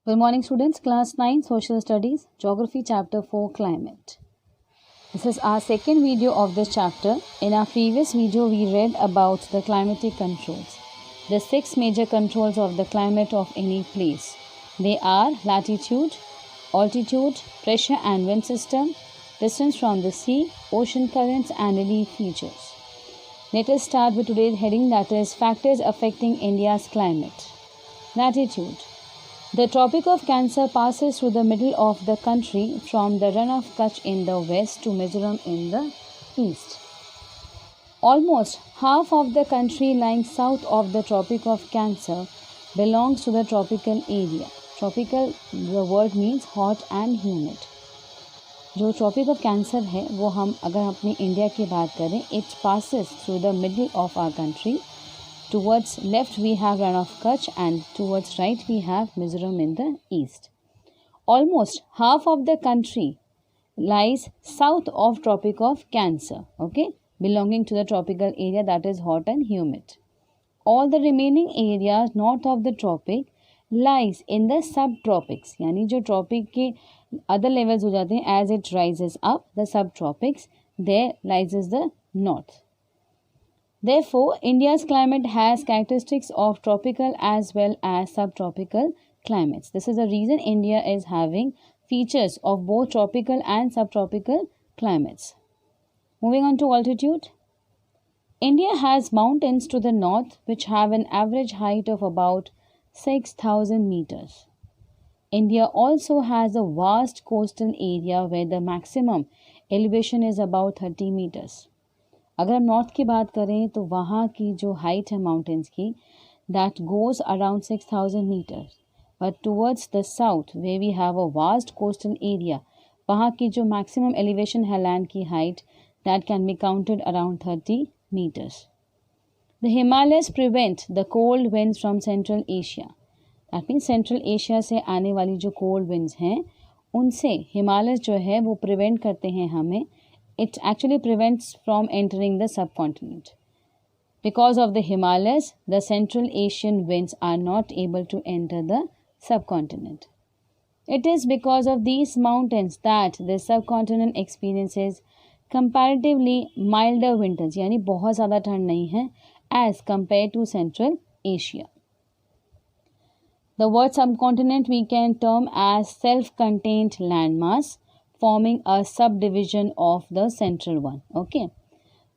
Good morning, students. Class 9 Social Studies, Geography Chapter 4 Climate. This is our second video of this chapter. In our previous video, we read about the climatic controls, the 6 major controls of the climate of any place. They are latitude, altitude, pressure and wind system, distance from the sea, ocean currents, and relief features. Let us start with today's heading, that is factors affecting India's climate. Latitude. The Tropic of Cancer passes through the middle of the country from the Rann of Kutch in the west to Mizoram in the east. Almost half of the country lying south of the Tropic of Cancer belongs to the tropical area. Tropical, the word means hot and humid. जो Tropic of Cancer है वो हम अगर अपनी India की बात करें, it passes through the middle of our country. Towards left we have Rann of Kutch and towards right we have Mizoram in the east. Almost half of the country lies south of Tropic of Cancer, belonging to the tropical area that is hot and humid. All the remaining areas north of the tropic lies in the subtropics, यानी जो tropic के other levels हो जाते हैं as it rises up, the subtropics, there lies is the north. Therefore, India's climate has characteristics of tropical as well as subtropical climates. This is the reason India is having features of both tropical and subtropical climates. Moving on to altitude. India has mountains to the north which have an average height of about 6,000 meters. India also has a vast coastal area where the maximum elevation is about 30 meters. अगर हम north की बात करें तो वहाँ की जो height है माउंटेन्स की, that goes around 6,000 metre. But towards the south way we have a vast coastal area, वहाँ की जो मैक्सिमम एलिवेशन है लैंड की height, that can be counted around 30 metres. The Himalayas prevent the cold winds from Central Asia. That means Central Asia से आने वाली जो cold winds हैं उनसे हिमालयस जो है वो प्रिवेंट करते हैं हमें. It actually prevents from entering the subcontinent. Because of the Himalayas, the Central Asian winds are not able to enter the subcontinent. It is because of these mountains that the subcontinent experiences comparatively milder winters, यानी बहुत ज़्यादा ठंड नहीं है as compared to Central Asia. The word subcontinent we can term as self-contained landmass, forming a subdivision of the central one.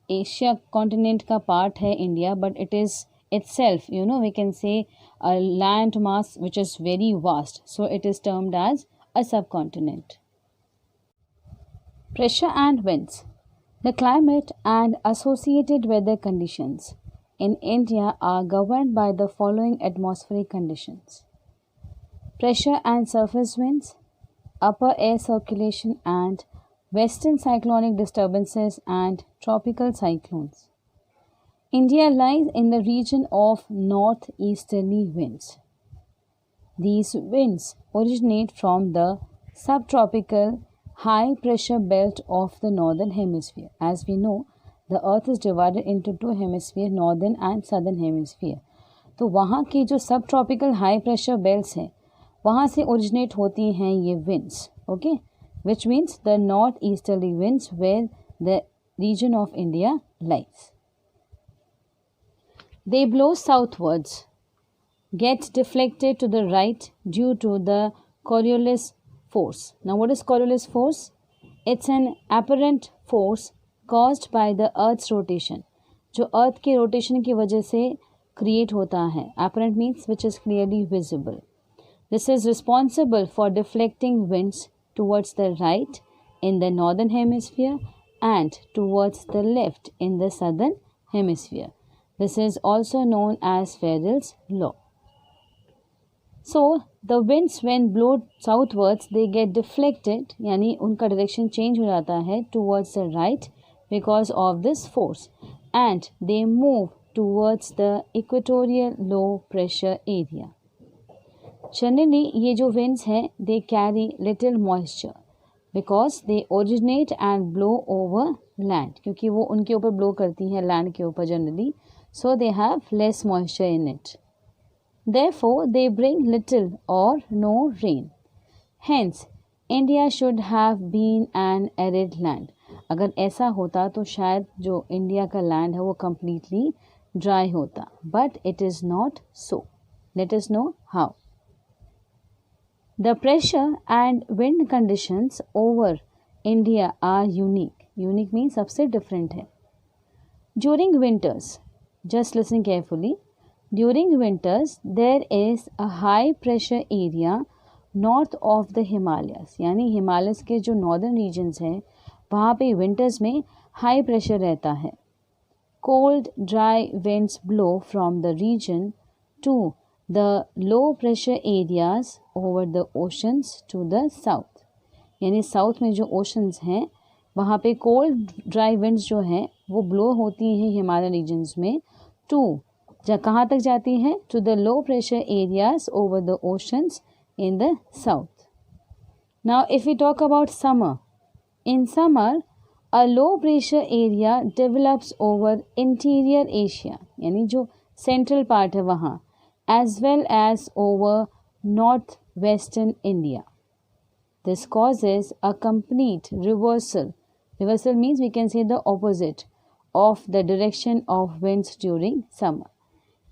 Asia continent का part है India, but it is itself, we can say a land mass which is very vast. So it is termed as a subcontinent. Pressure and winds. The climate and associated weather conditions in India are governed by the following atmospheric conditions: pressure and surface winds, upper air circulation and western cyclonic disturbances and tropical cyclones. India lies in the region of northeasterly winds. These winds originate from the subtropical high pressure belt of the northern hemisphere. As we know, the earth is divided into two hemispheres, northern and southern hemisphere. तो वहाँ की जो subtropical high pressure belts हैं वहाँ से originate होती हैं ये winds, which means the north easterly winds where the region of India lies. They blow southwards, get deflected to the right due to the Coriolis force. Now what is Coriolis force? It's an apparent force caused by the earth's rotation, जो earth के rotation की वजह से create होता है. Apparent means which is clearly visible. This is responsible for deflecting winds towards the right in the northern hemisphere and towards the left in the southern hemisphere. This is also known as Farrell's law. So, the winds when blow southwards, they get deflected, यानी उनका direction change हो जाता है towards the right because of this force, and they move towards the equatorial low pressure area. Generally, ये जो winds हैं they carry little moisture because they originate and blow over land, क्योंकि वो उनके ऊपर blow करती हैं land के ऊपर generally, so they have less moisture in it. Therefore, they bring little or no rain. Hence, India should have been an arid land. अगर ऐसा होता तो शायद जो इंडिया का लैंड है वो completely ड्राई होता. But it is not so. Let us know how. The pressure and wind conditions over India are unique. Unique means सबसे different है. During winters, just listen carefully. During winters, there is a high pressure area north of the Himalayas. यानी Himalayas के जो northern regions हैं वहाँ पे winters में high pressure रहता है. Cold, dry winds blow from the region to the low pressure areas over the oceans to the south. यानी साउथ में जो ओशंस हैं वहाँ पे कोल्ड ड्राई विंड्स जो हैं वो ब्लो होती हैं हिमालय रीजन्स में टू कहाँ तक जाती हैं to the low pressure areas over the oceans in the south. Now if we talk about summer, in summer a low pressure area develops over interior Asia यानी जो सेंट्रल पार्ट है वहाँ as well as over north western India. This causes a complete reversal. Reversal means we can say the opposite of the direction of winds during summer.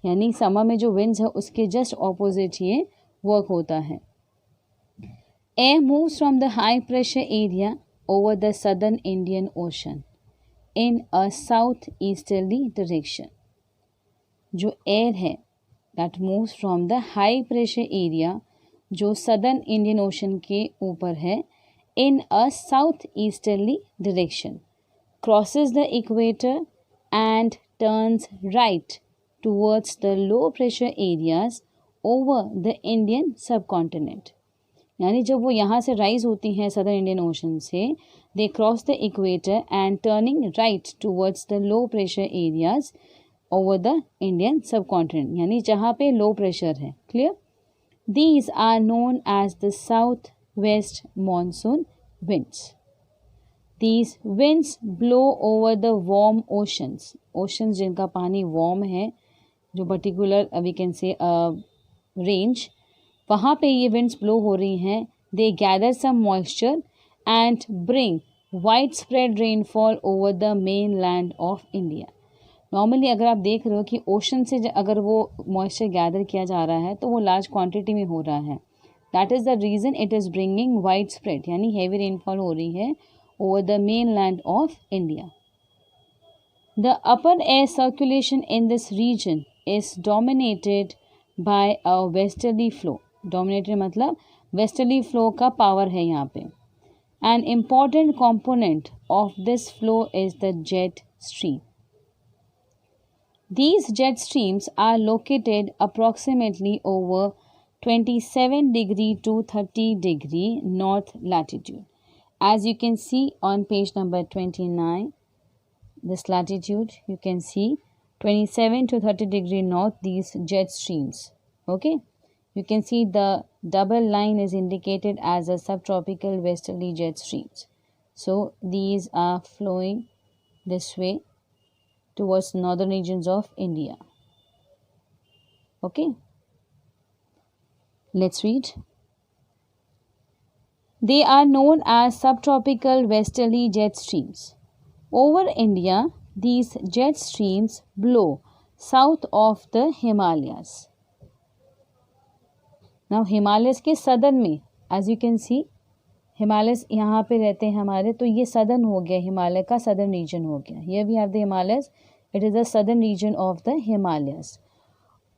यानी summer में जो winds है उसके just opposite ये work होता है. Air moves from the high pressure area over the southern Indian Ocean in a southeasterly direction. जो air है that moves from the high pressure area जो सदर्न इंडियन ओशन के ऊपर है in a south easterly direction crosses the equator and turns right towards the low pressure areas over the Indian subcontinent. यानी जब वो यहाँ से rise होती हैं सदर्न इंडियन ओशन से they cross the equator and turning right towards the low pressure areas over the Indian subcontinent यानी जहाँ पे लो प्रेशर है. Clear? These are known as the southwest monsoon winds. These winds blow over the warm oceans. Oceans जिनका पानी warm है जो particular we can say range वहाँ पे ये winds blow हो रही हैं. They gather some moisture and bring widespread rainfall over the mainland of India. Normally अगर आप देख रहे हो कि ओशन से अगर वो मॉइस्चर गैदर किया जा रहा है तो वो लार्ज क्वांटिटी में हो रहा है. That is the reason it is bringing wide spread यानी हैवी रेनफॉल हो रही है over the main land of India. The upper air circulation in this region is dominated by a westerly flow. Dominated मतलब westerly flow का power है यहाँ पे. An important component of this flow is the jet stream. These jet streams are located approximately over 27 degree to 30 degree north latitude. As you can see on page number 29, this latitude you can see 27 to 30 degree north these jet streams. Okay, you can see the double line is indicated as a subtropical westerly jet streams. So these are flowing this way towards northern regions of India. Okay, let's read. They are known as subtropical westerly jet streams. Over India, these jet streams blow south of the Himalayas. Now Himalayas के southern में as you can see Himalayas यहाँ पे रहते हैं हमारे तो ये southern हो गया हिमालय का सदर्न रीजन हो गया. Here we have the Himalayas it is the southern region of the Himalayas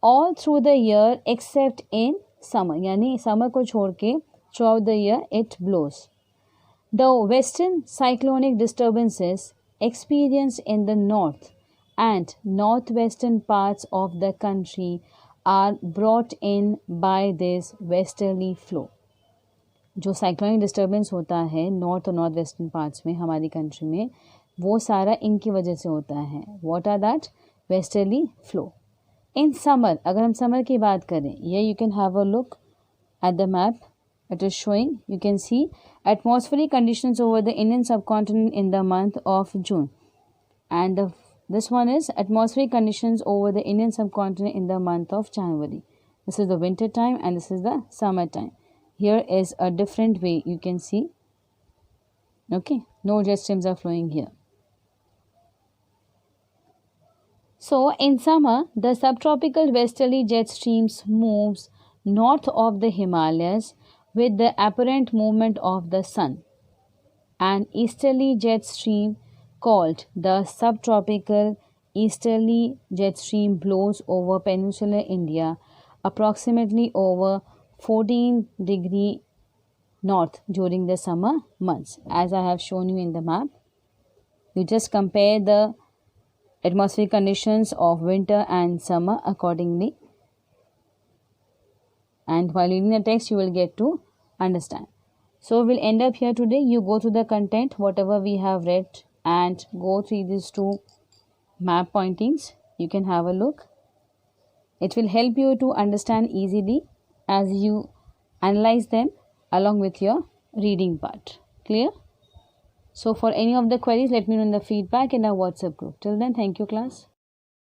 all through the year except in summer यानी समर को छोड़ के throughout the year it blows. The western cyclonic disturbances experienced in the north and northwestern parts of the country are brought in by this westerly flow. जो cyclonic disturbance होता है north और north western parts में हमारी country में वो सारा इनकी वजह से होता है. What are that? Westerly flow. In summer अगर हम समर की बात करें ये you can have a look at the map. It is showing, you can see atmospheric conditions over the Indian subcontinent in the month of June. And this one is atmospheric conditions over the Indian subcontinent in the month of January. This is the winter time and this is the summer time. Here is a different way you can see. Okay, no jet streams are flowing here. So in summer, the subtropical westerly jet streams moves north of the Himalayas with the apparent movement of the sun. An easterly jet stream called the subtropical easterly jet stream blows over peninsular India approximately over 14° north during the summer months. As I have shown you in the map, you just compare the atmospheric conditions of winter and summer accordingly, and while reading the text you will get to understand. So we'll end up here today. You go through the content whatever we have read and go through these two map pointings. You can have a look. It will help you to understand easily as you analyze them along with your reading part. Clear? So for any of the queries, let me know in the feedback in our WhatsApp group. Till then, thank you class.